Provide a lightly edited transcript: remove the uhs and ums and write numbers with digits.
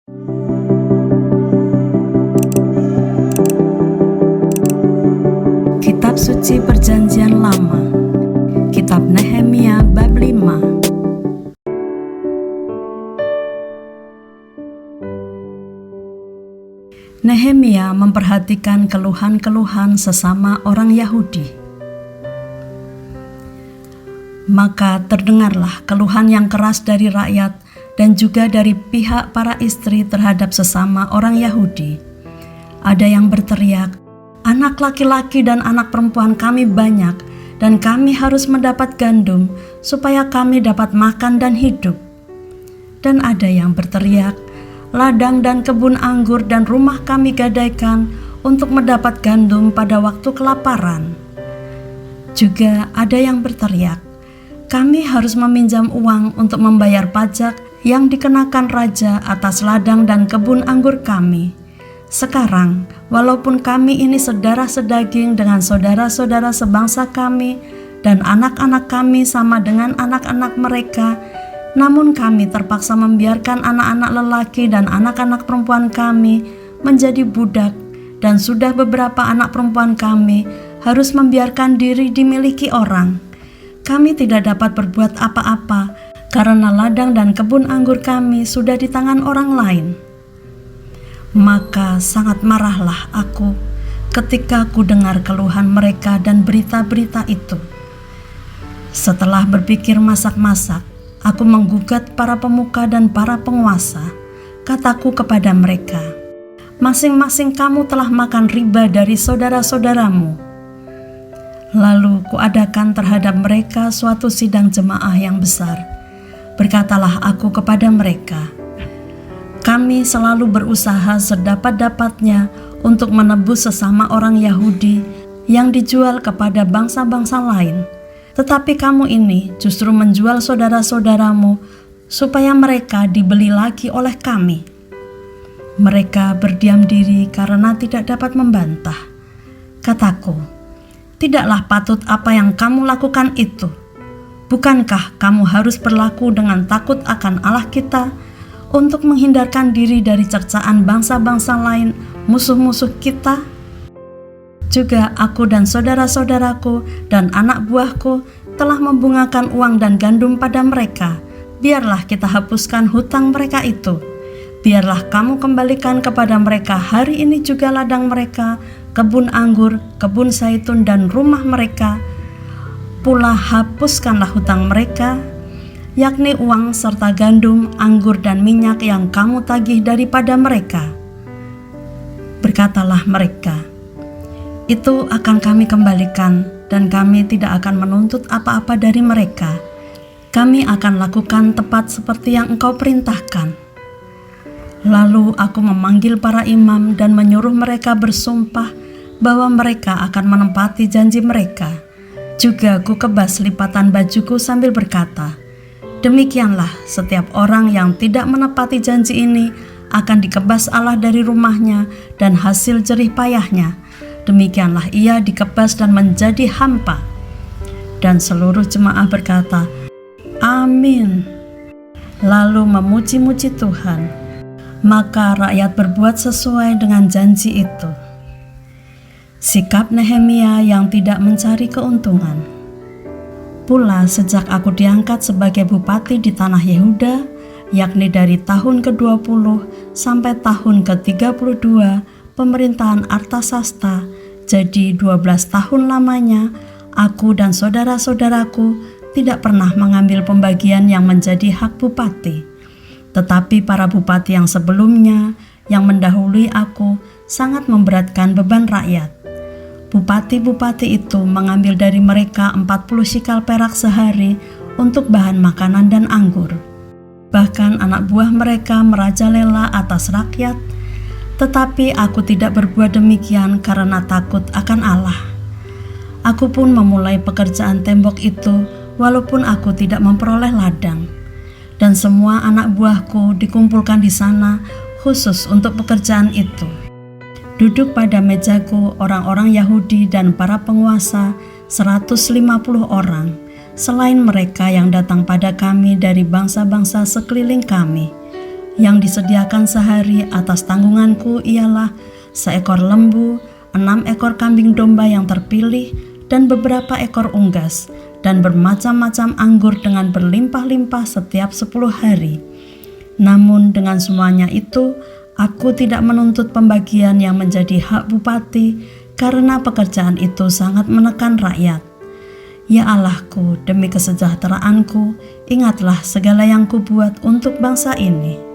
Kitab Suci Perjanjian Lama, Kitab Nehemia bab 5. Nehemia memperhatikan keluhan-keluhan sesama orang Yahudi. Maka terdengarlah keluhan yang keras dari rakyat dan juga dari pihak para istri terhadap sesama orang Yahudi. Ada yang berteriak, "Anak laki-laki dan anak perempuan kami banyak, dan kami harus mendapat gandum supaya kami dapat makan dan hidup." Dan ada yang berteriak, "Ladang dan kebun anggur dan rumah kami gadaikan untuk mendapat gandum pada waktu kelaparan." Juga ada yang berteriak, "Kami harus meminjam uang untuk membayar pajak yang dikenakan raja atas ladang dan kebun anggur kami. Sekarang, walaupun kami ini saudara sedaging dengan saudara-saudara sebangsa kami, dan anak-anak kami sama dengan anak-anak mereka, namun kami terpaksa membiarkan anak-anak lelaki dan anak-anak perempuan kami menjadi budak, dan sudah beberapa anak perempuan kami harus membiarkan diri dimiliki orang. Kami tidak dapat berbuat apa-apa karena ladang dan kebun anggur kami sudah di tangan orang lain." Maka sangat marahlah aku ketika ku dengar keluhan mereka dan berita-berita itu. Setelah berpikir masak-masak, aku menggugat para pemuka dan para penguasa. Kataku kepada mereka, "Masing-masing kamu telah makan riba dari saudara-saudaramu." Lalu kuadakan terhadap mereka suatu sidang jemaah yang besar. Berkatalah aku kepada mereka, "Kami selalu berusaha sedapat-dapatnya untuk menebus sesama orang Yahudi yang dijual kepada bangsa-bangsa lain. Tetapi kamu ini justru menjual saudara-saudaramu supaya mereka dibeli lagi oleh kami." Mereka berdiam diri karena tidak dapat membantah. Kataku, "Tidaklah patut apa yang kamu lakukan itu. Bukankah kamu harus berlaku dengan takut akan Allah kita untuk menghindarkan diri dari cercaan bangsa-bangsa lain, musuh-musuh kita?" Juga aku dan saudara-saudaraku dan anak buahku telah membungakan uang dan gandum pada mereka. Biarlah kita hapuskan hutang mereka itu. Biarlah kamu kembalikan kepada mereka hari ini juga ladang mereka, kebun anggur, kebun zaitun dan rumah mereka. Pula hapuskanlah hutang mereka, yakni uang serta gandum, anggur dan minyak yang kamu tagih daripada mereka." Berkatalah mereka, "Itu akan kami kembalikan, dan kami tidak akan menuntut apa-apa dari mereka. Kami akan lakukan tepat seperti yang engkau perintahkan." Lalu aku memanggil para imam dan menyuruh mereka bersumpah bahwa mereka akan menepati janji mereka. Juga ku kebas lipatan bajuku sambil berkata, "Demikianlah setiap orang yang tidak menepati janji ini akan dikebas Allah dari rumahnya dan hasil jerih payahnya. Demikianlah ia dikebas dan menjadi hampa." Dan seluruh jemaah berkata, "Amin." Lalu memuji-muji Tuhan. Maka rakyat berbuat sesuai dengan janji itu. Sikap Nehemia yang tidak mencari keuntungan. Pula sejak aku diangkat sebagai bupati di tanah Yehuda, yakni dari tahun ke-20 sampai tahun ke-32 pemerintahan Artasasta, jadi 12 tahun lamanya, aku dan saudara-saudaraku tidak pernah mengambil pembagian yang menjadi hak bupati. Tetapi para bupati yang sebelumnya, yang mendahului aku, sangat memberatkan beban rakyat. Bupati-bupati itu mengambil dari mereka 40 sikal perak sehari untuk bahan makanan dan anggur. Bahkan anak buah mereka merajalela atas rakyat, tetapi aku tidak berbuat demikian karena takut akan Allah. Aku pun memulai pekerjaan tembok itu walaupun aku tidak memperoleh ladang. Dan semua anak buahku dikumpulkan di sana khusus untuk pekerjaan itu. Duduk pada mejaku orang-orang Yahudi dan para penguasa 150 orang, selain mereka yang datang pada kami dari bangsa-bangsa sekeliling kami. Yang disediakan sehari atas tanggunganku ialah seekor lembu, 6 ekor kambing domba yang terpilih, dan beberapa ekor unggas, dan bermacam-macam anggur dengan berlimpah-limpah setiap 10 hari. Namun dengan semuanya itu, aku tidak menuntut pembagian yang menjadi hak bupati, karena pekerjaan itu sangat menekan rakyat. Ya Allahku, demi kesejahteraanku, ingatlah segala yang kubuat untuk bangsa ini.